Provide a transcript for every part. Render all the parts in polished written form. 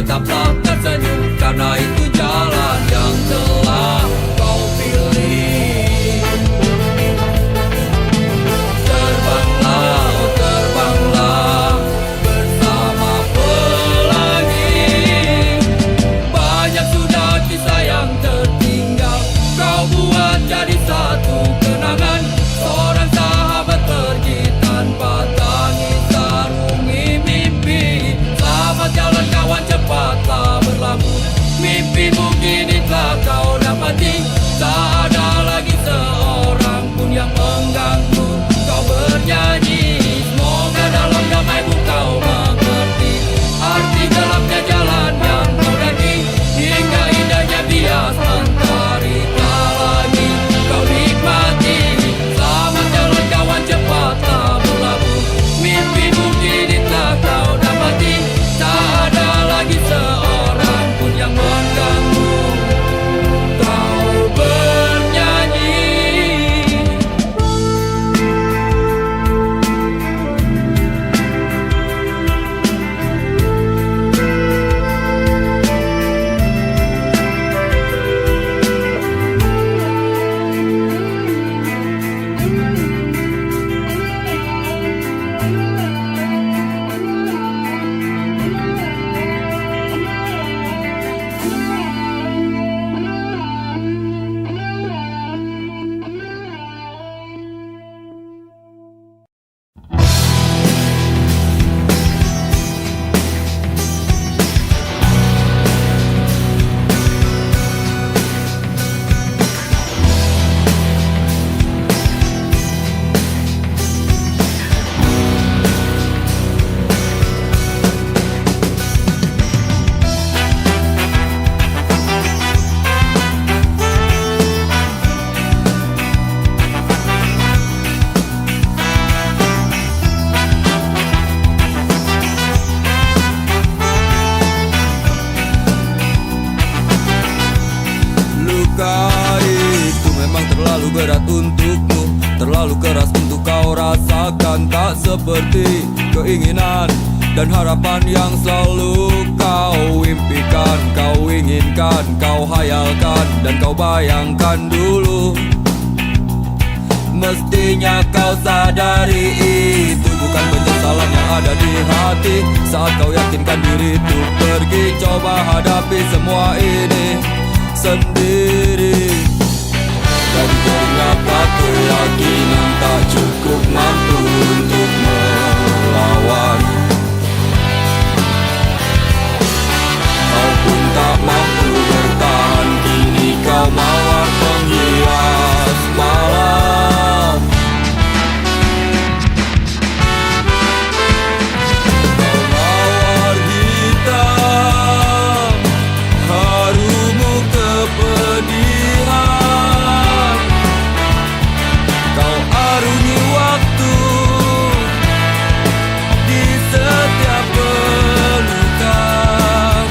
tetaplah tersenyum, karena itu jalan yang telah kau pilih. Terbanglah, oh terbanglah bersama pelangi. Banyak sudah kisah yang tertinggal, kau buat jadi satu kenangan. Seorang sahabat pergi tanpa tangis arungi mimpi. Selamat jalan kawan, cepatlah berlabuh. Mimpimu kini telah kau dapati. Tak ada lagi seorang pun yang mengganggu kau bernyanyi. Semoga dalam damaimu kau mengerti arti gelapnya jalan yang kau daki, hingga indahnya bias mentari tak lagi kau nikmati. Selamat jalan kawan, cepatlah berlabuh. Mimpimu kini telah kau dapati. Tak ada lagi seorang pun yang mengganggu kau bernyanyi. Luka itu memang terlalu berat untukmu, terlalu keras untuk kau rasakan. Tak seperti keinginan dan harapan yang selalu kau impikan, kau inginkan, kau hayalkan, dan kau bayangkan dulu. Mestinya kau sadari itu bukan penyesalan yang ada di hati. Saat kau yakinkan diri untuk pergi, coba hadapi semua ini sendiri. Dari ternyata keyakinan tak cukup mampu untuk melawan. Kau pun tak mampu bertahan, kini kau mawar penghias malam. Kau mawar hitam, harumu kepedihan. Kau arungi waktu di setiap pelukan.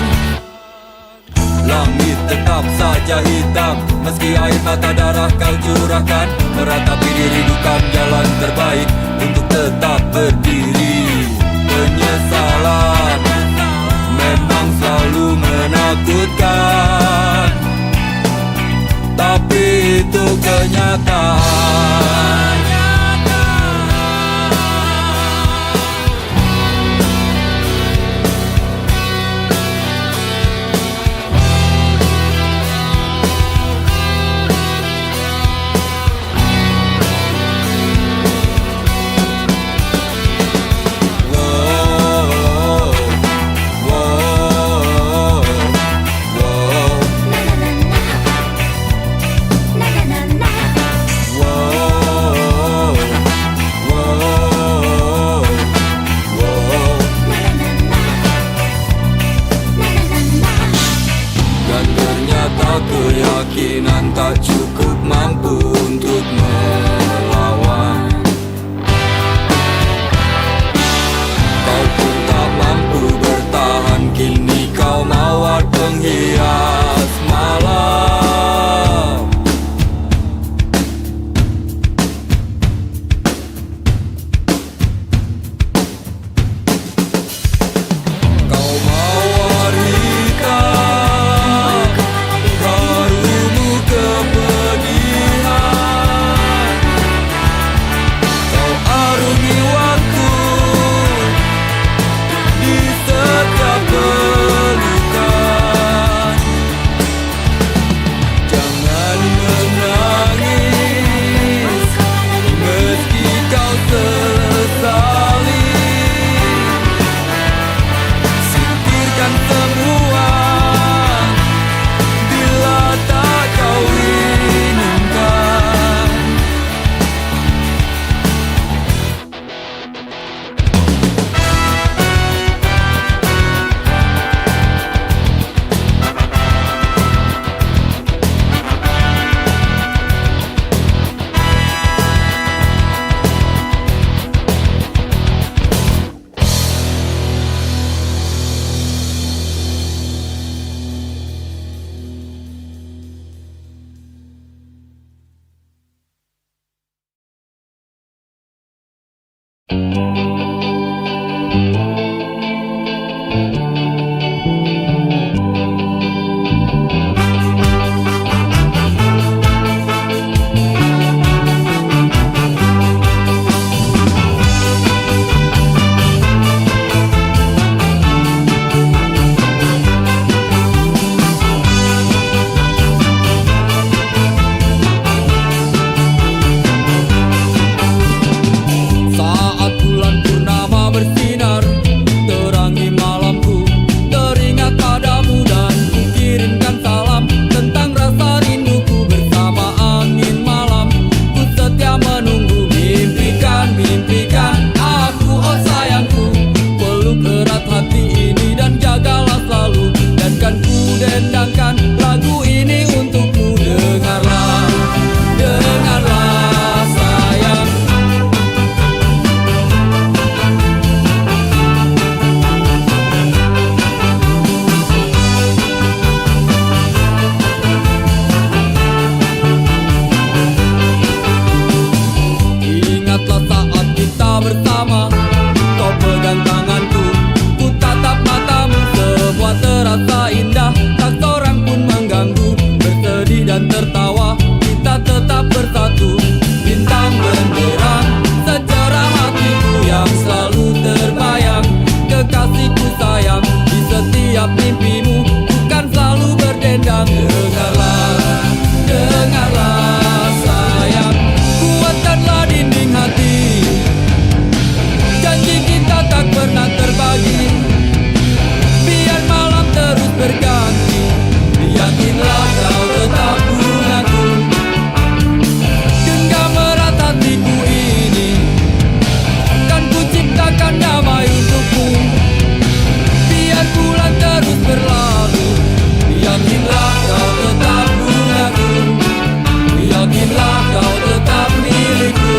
Langit tetap saja hitam, meski air mata darah kau curahkan. Meratapi diri bukan jalan terbaik untuk tetap berdiri. Penyesalan memang selalu menakutkan, tapi itu kenyataan. Keyakinan tak cukup mampu untuk melawan. Kau pun tak mampu bertahan, kini kau mawar penghias malam. Kau mawar hitam, mimpimu, bukan selalu berdendam. Dengarlah, dengarlah sayang, kuatkanlah dinding hati. Janji kita tak pernah terbagi, biar malam terus berganti. Yakinlah kau tetap bungaku, genggam erat hatiku ini. Kan ku ciptakan damai untukmu, biar bulan terus berlalu. Yakinlah kau tetap bungaku, yakinlah kau tetap milikku.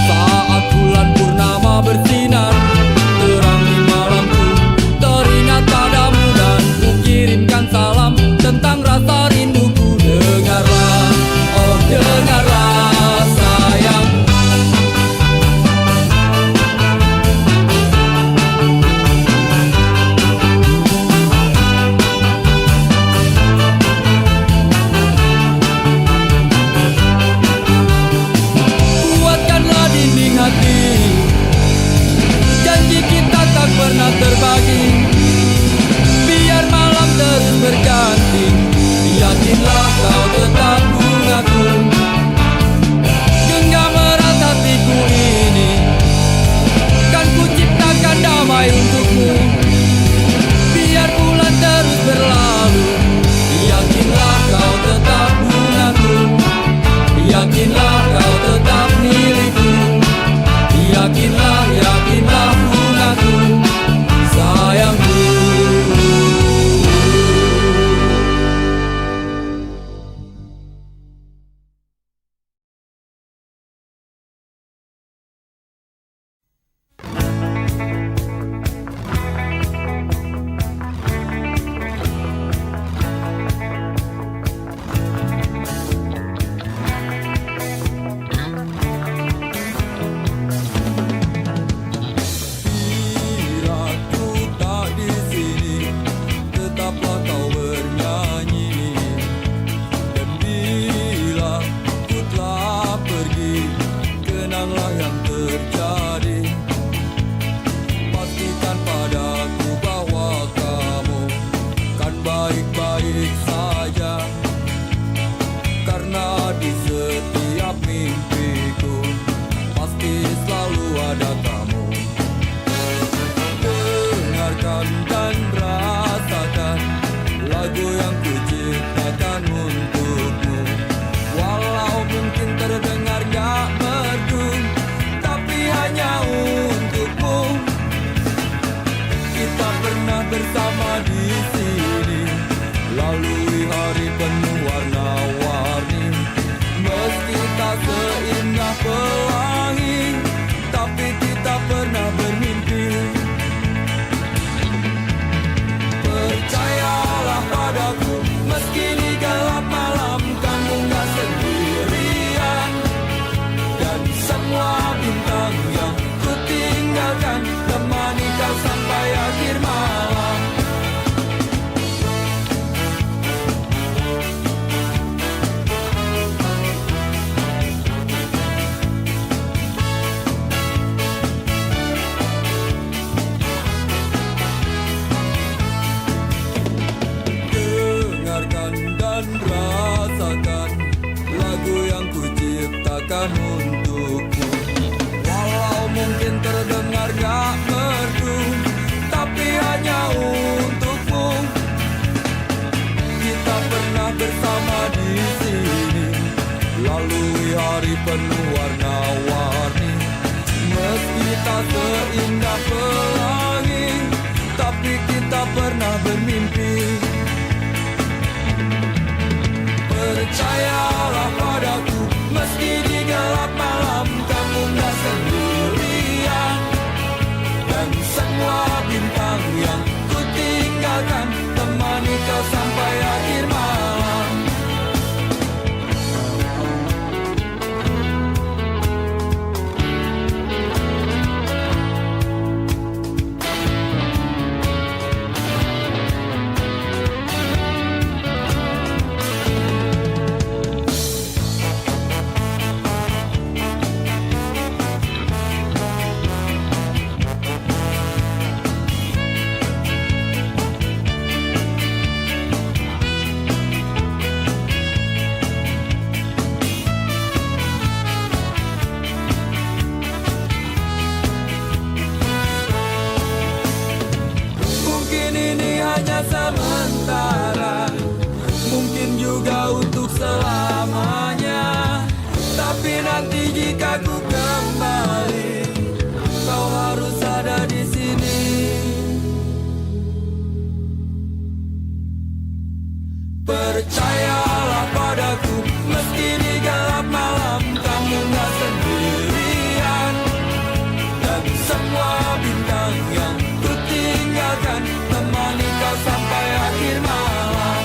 Saat bulan purnama bersinar, terangi malamku, teringat padamu dan ku kirimkan salam tentang rasa rinduku. Dengarlah, oh dengarlah sayang, kuatkanlah dinding hati. Janji kita tak pernah terbagi, biar malam terus berganti. Yakinlah kau tetap bungaku, genggam erat hatiku ini. Kan ku ciptakan damai untukmu, biar bulan terus berlalu. Yakinlah kau tetap bungaku, yakinlah kau tetap milikku. Yakinlah, yakinlah bungaku, sayangku. Bila ku tak di sini, tetaplah kau bernyanyi. Dan bila ku telah pergi, kenanglah yang terjadi. Pastikan padaku bahwa kamu kan baik-baik saja, karena di setiap mimpiku pasti selalu ada kamu. Dengarkan dan rasakan lagu yang ku ciptakan untukmu. Walau mungkin terdengar gak merdu, tapi hanya untukmu. Kita pernah bersama di sini, lalui hari penuh warna-warni. Meski tak seindah pelangi, tapi kita pernah bermimpi. Percayalah padaku, meski di gelap malam kamu gak sendirian. Dan semua bintang yang ku tinggalkan temani kau sampai akhir malam. Dengarkan dan rasakan lagu yang ku ciptakan untukmu. Walau mungkin terdengar gak merdu, tapi hanya untukmu. Kita pernah bersama di sini, lalui hari penuh warna-warni. Meski tak seindah pelangi, tapi kita pernah bermimpi. Percayalah padaku, meski di gelap malam kamu gak sendirian. Dan semua bintang yang ku tinggalkan temani kau sampai akhir malam. Percayalah padaku, meski di gelap malam kamu gak sendirian. Dan semua bintang yang ku tinggalkan temani kau sampai akhir malam.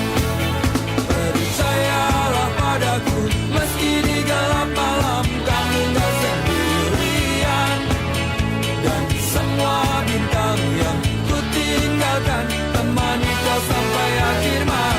Percayalah padaku, meski di gelap malam kamu gak sendirian. Dan semua bintang yang ku tinggalkan temani kau sampai akhir malam.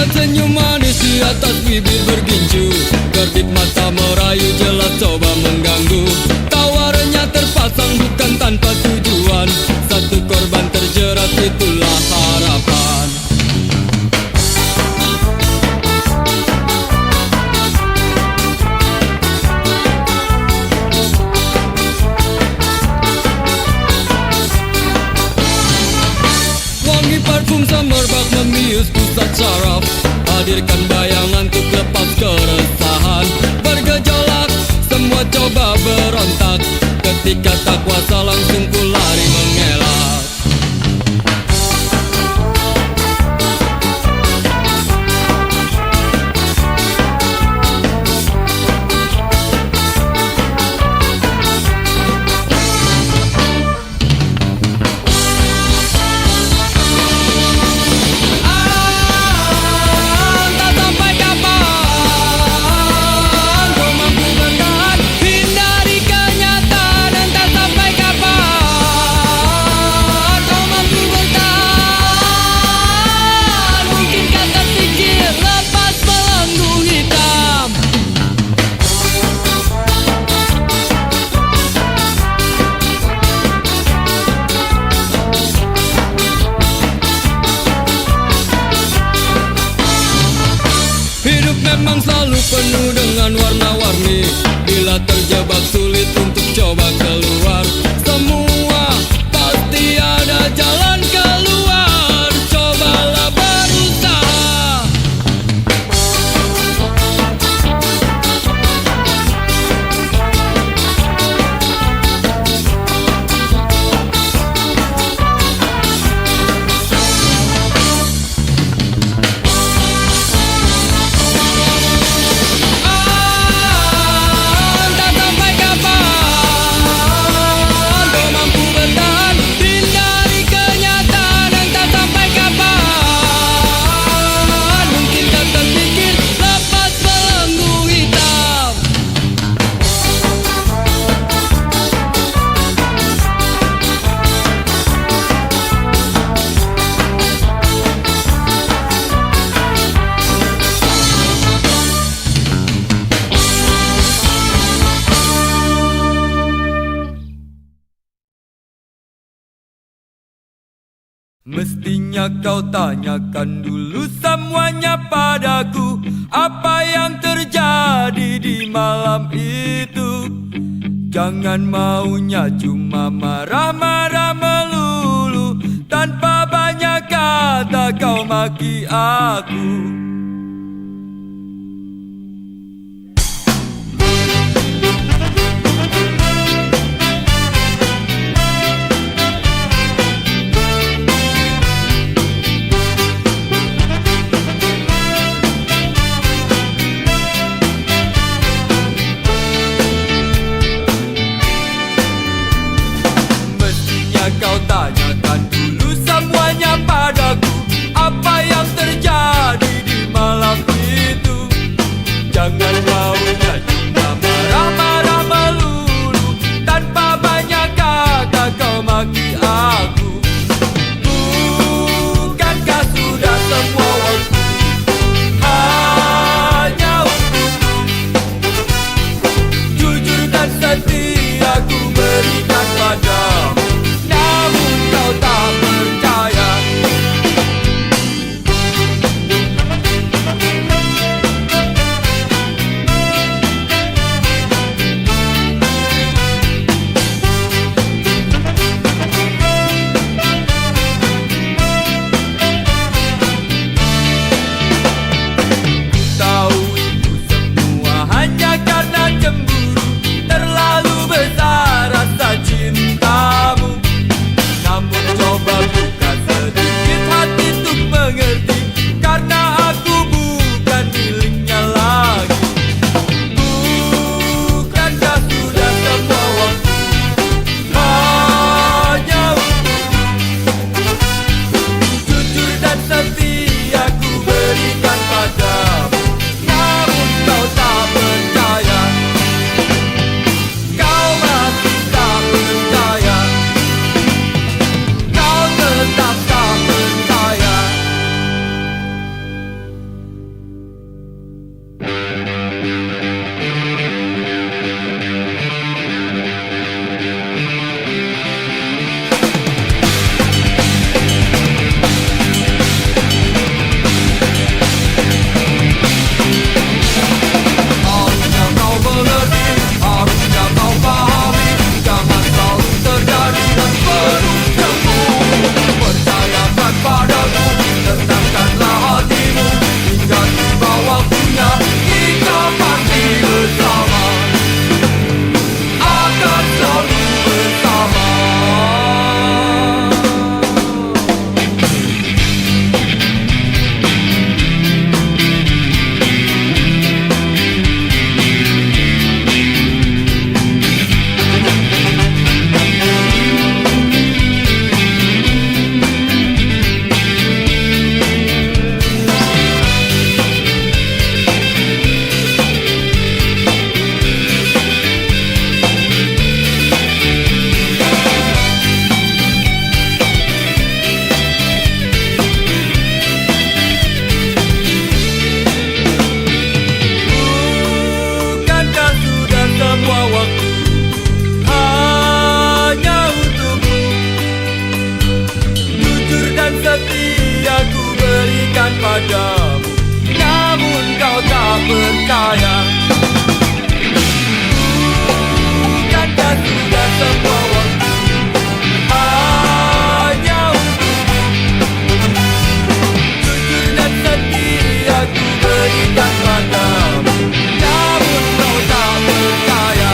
Senyum manis di atas bibir bergincu, kedip mata merayu jelas coba mengganggu. Tawarannya terpasang bukan tanpa tujuan, satu korban terjerat itulah harapan. Wangi parfum semerbak membius pusat saraf, hadirkan bayangan untuk lepas keresahan. Bergejolak, semua coba berontak, ketika tak kuasa langsung ku lari mengelak. Memang selalu penuh dengan warna-warni, bila terjebak sulit untuk coba keluar. Semua pasti ada jalan keluar, cobalah berusaha. Mestinya kau tanyakan dulu semuanya padaku, apa yang terjadi di malam itu. Jangan maunya cuma marah-marah melulu, tanpa banyak kata kau maki aku. Kau tanyakan dulu semuanya padaku, apa yang terjadi di padamu, namun kau tak percaya. Bukankah sudah semua waktu hanya untukmu? Jujur dan setia ku berikan padamu, namun kau tak percaya.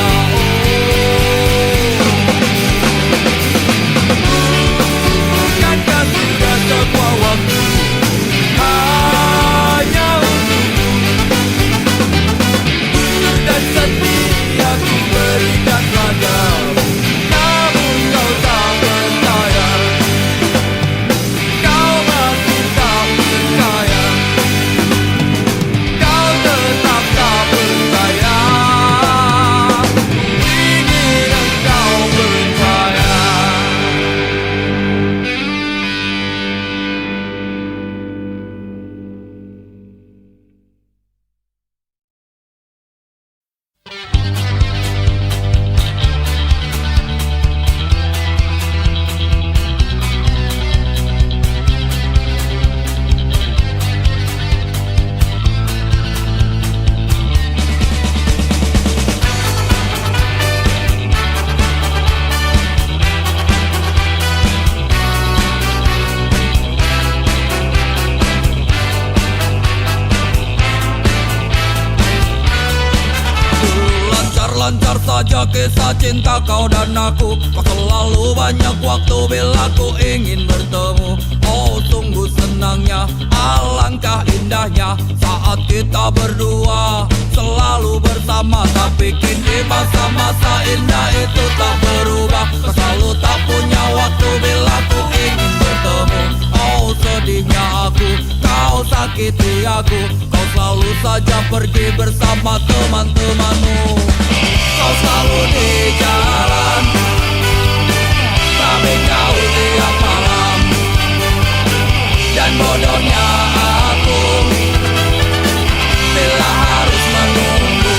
Bukankah sudah semua waktu hanya untukmu? Jujur dan setia ku berikan padamu, namun kau tak percaya. Kau masih tak percaya, kau tetap tak percaya. Ku ingin engkau percaya. Lancar saja kisah cinta kau dan aku. Kau selalu banyak waktu bila ku ingin bertemu. Oh sungguh senangnya, alangkah indahnya saat kita berdua selalu bersama. Tapi kini masa-masa indah itu tak berubah. Kau selalu tak punya waktu bila ku ingin bertemu. Oh sedihnya aku, kau sakiti aku. Kau selalu saja pergi bersama teman-temanmu. Kau selalu di jalan, tapi kau tiap malam. Dan bodohnya aku bila harus menunggu.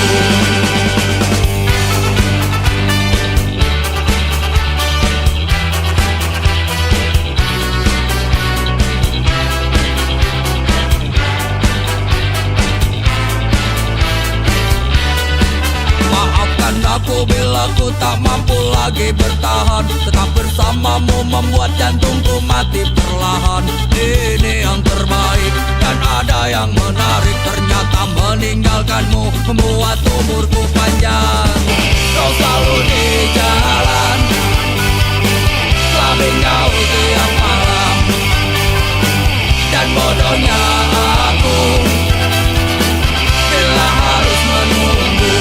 Maafkan aku bila ku tak mampu lagi bertahan. Tetap bersamamu membuat jantungku mati perlahan. Ini yang terbaik dan ada yang menarik. Ternyata meninggalkanmu membuat umurku panjang. Kau selalu di jalan, tapi kau tiap malam. Dan bodohnya aku bila harus menunggu.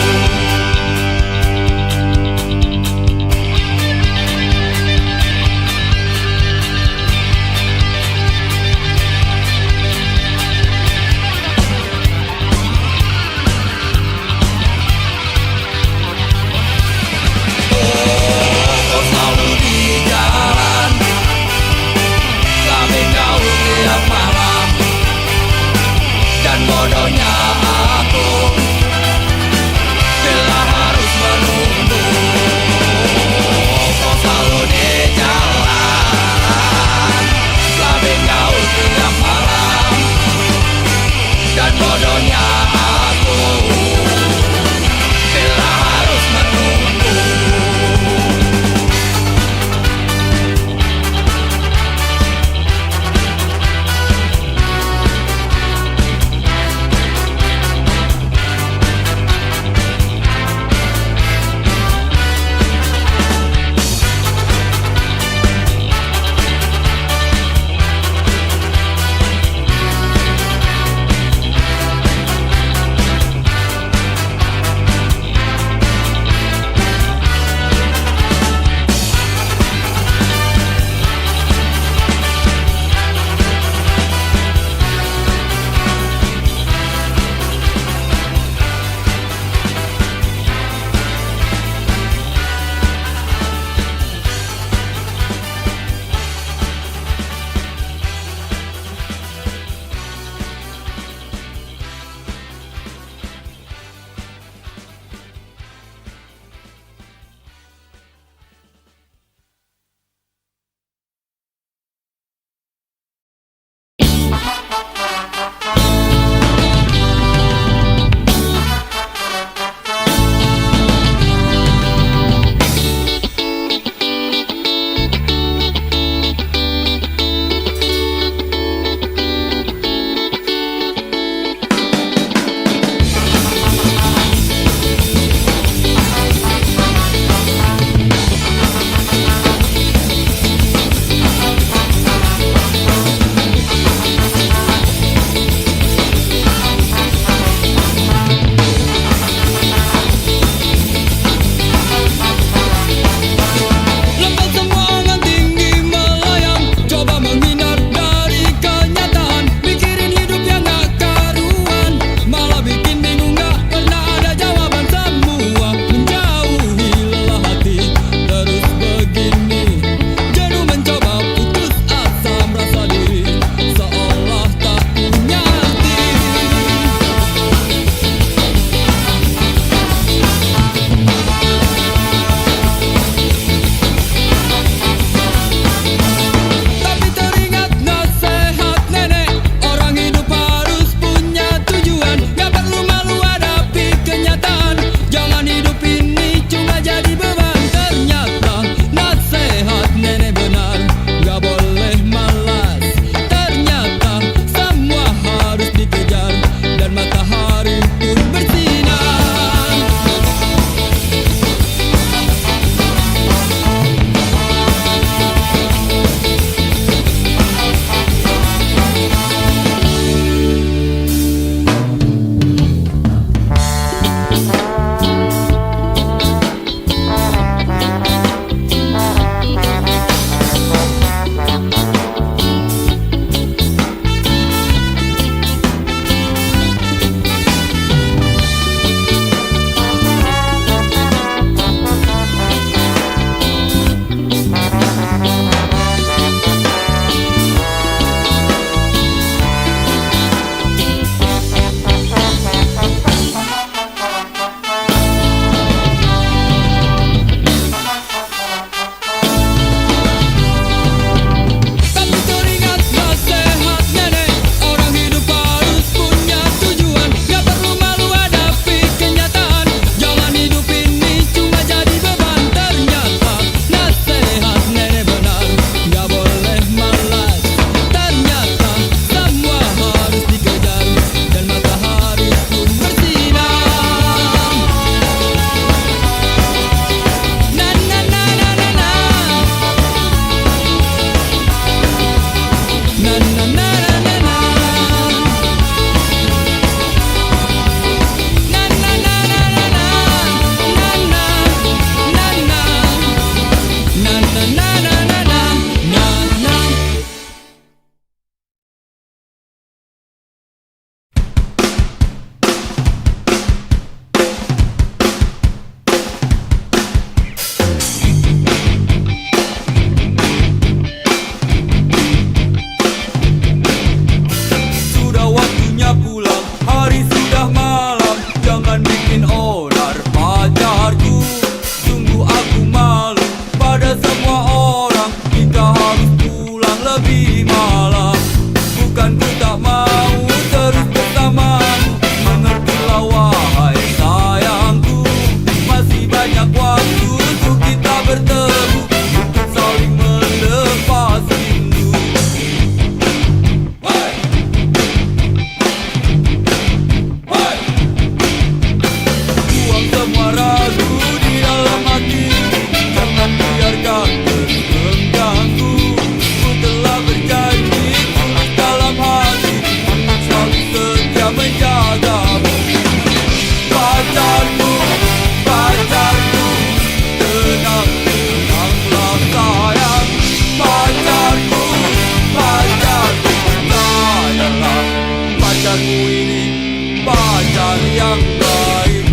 pacarmu ini pacar yang baik.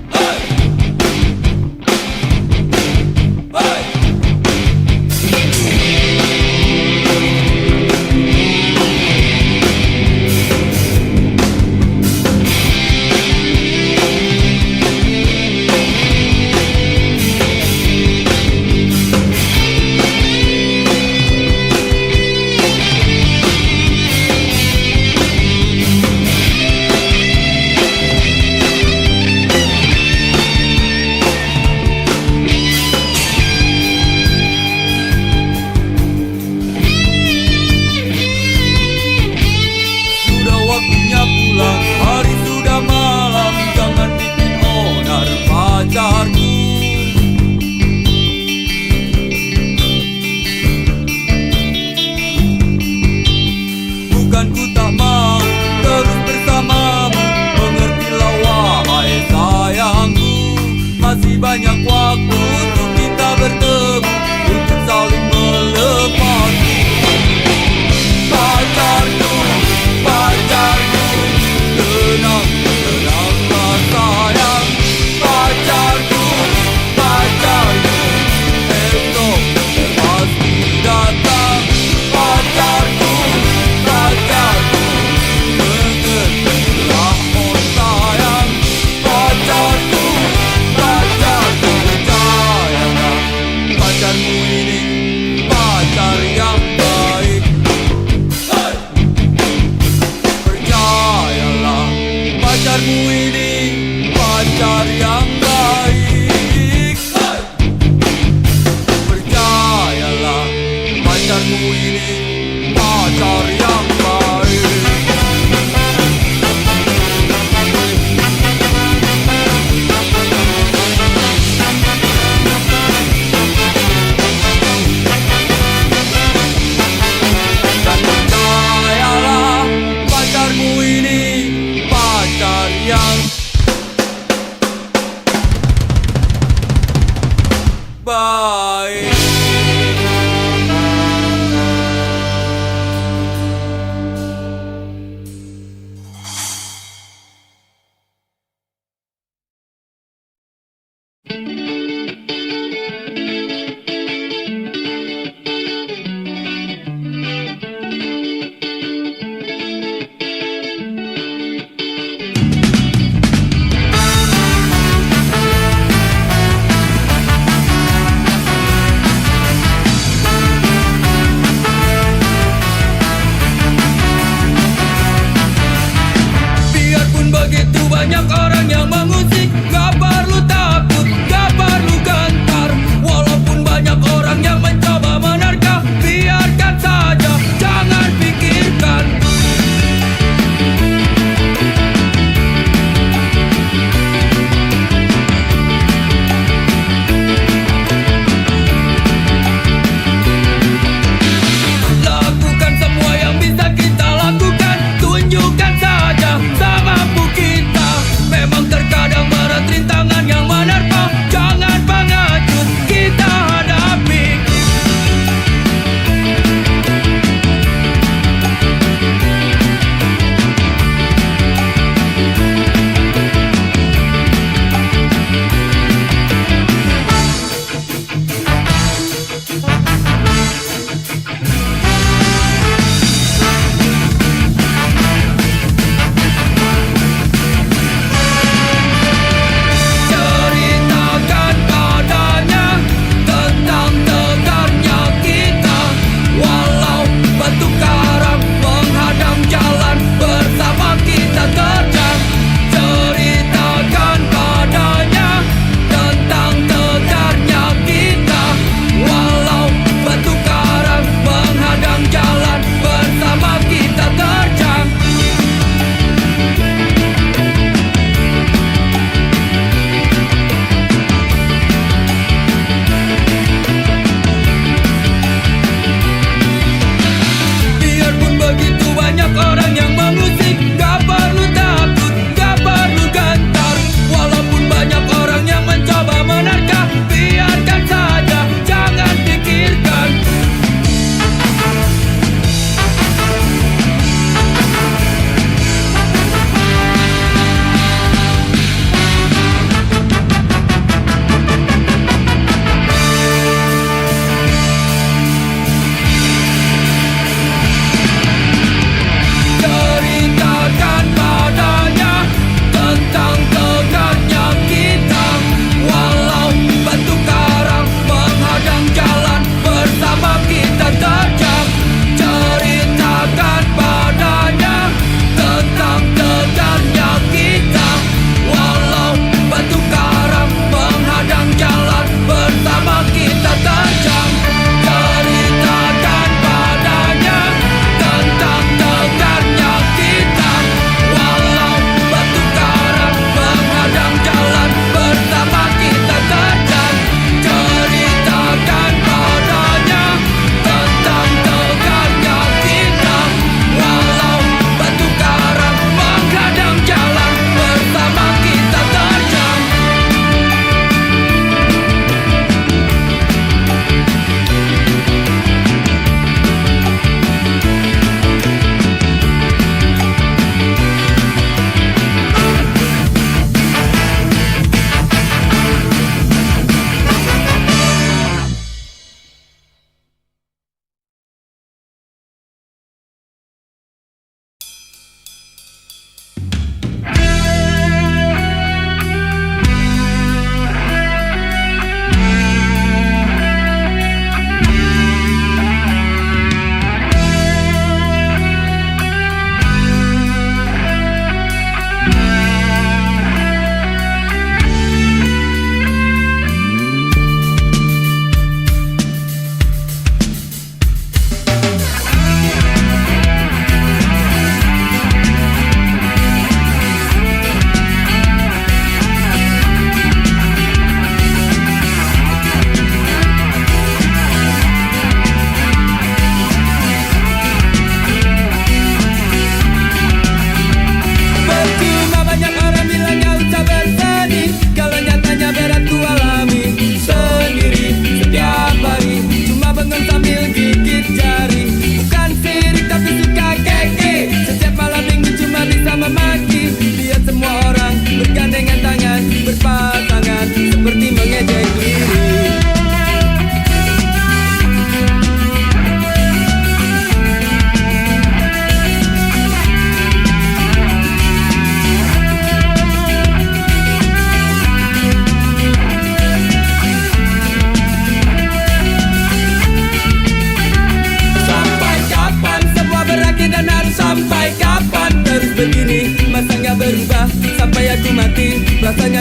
Hey! Hey! Sudah waktunya pulang, hari sudah malam, jangan bikin onar pacarku. Bukan ku tak mau terus bersamamu, mengertilah wahai sayangku. Masih banyak waktu untuk kita bertemu, untuk saling melepasku. Pacarku, pacarku, tenang, tenanglah sayang. Pacarku, pacarku, esok pasti datang. Pacarku, pacarku, mengertilah oh sayang. Pacarku, pacarku, percayalah, pacarmu ini pacar yang baik. Hey! Percayalah, pacarmu ini pacar yang baik. Hey! Percayalah, pacarmu ini pacar yang baik. Dan percayalah, pacarmu ini pacar yang baik. Biarpun begitu banyak orang yang mengusik, gak perlu takut, gak perlu gentar. Walaupun banyak orang yang mencoba menerka, biarkan saja, jangan pikirkan. Lakukan semua yang bisa kita lakukan, tunjukkan saja semampu kita. Memang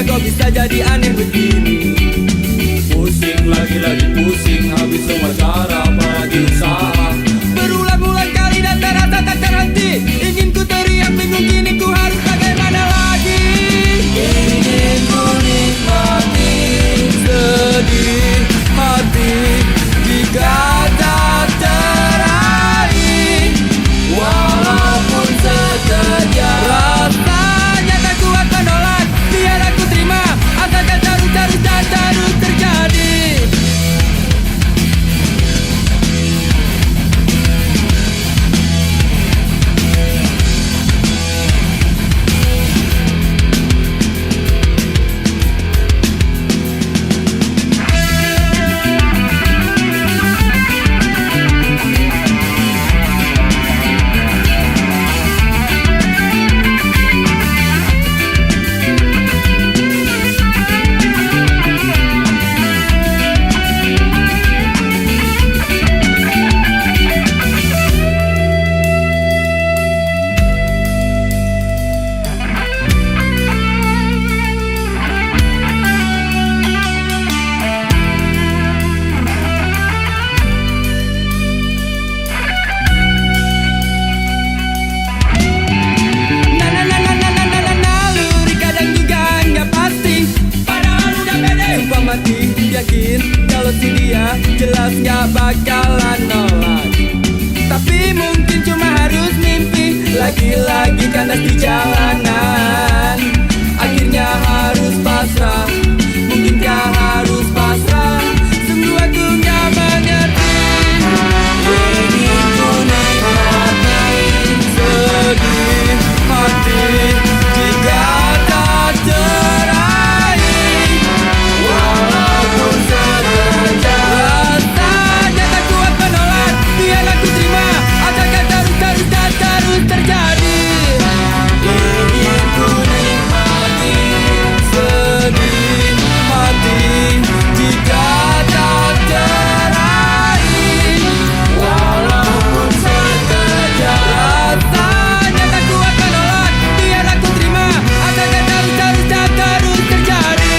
kok bisa jadi aneh begini? Pusing lagi pusing, habis semua cara apalagi usaha. Berulang-ulang kali dan terasa tak terhenti. Ingin ku teriak bingung kini ku harus bagaimana lagi. Ingin ku nikmati sedih hati jika tak teraih, walaupun sekejap. Rasanya tak kuat menolak, biar aku terima, asalkan terus dan terus terjadi. Yakin kalau si dia jelas gak bakalan nolak, tapi mungkin cuma harus mimpi. Lagi-lagi kandas di jalanan, akhirnya harus pasrah. Mungkinkah harus pasrah? Sungguh aku gak mengerti. Ingin ku nikmati sedih hati jika tak teraih, walaupun sekejap. Rasanya tak kuat menolak, biar aku terima, asalkan terus dan terus terjadi. Ingin ku nikmati sedih hati jika tak teraih, walaupun sekejap. Rasanya tak kuat menolak, biar aku terima, asalkan terus dan terus terjadi.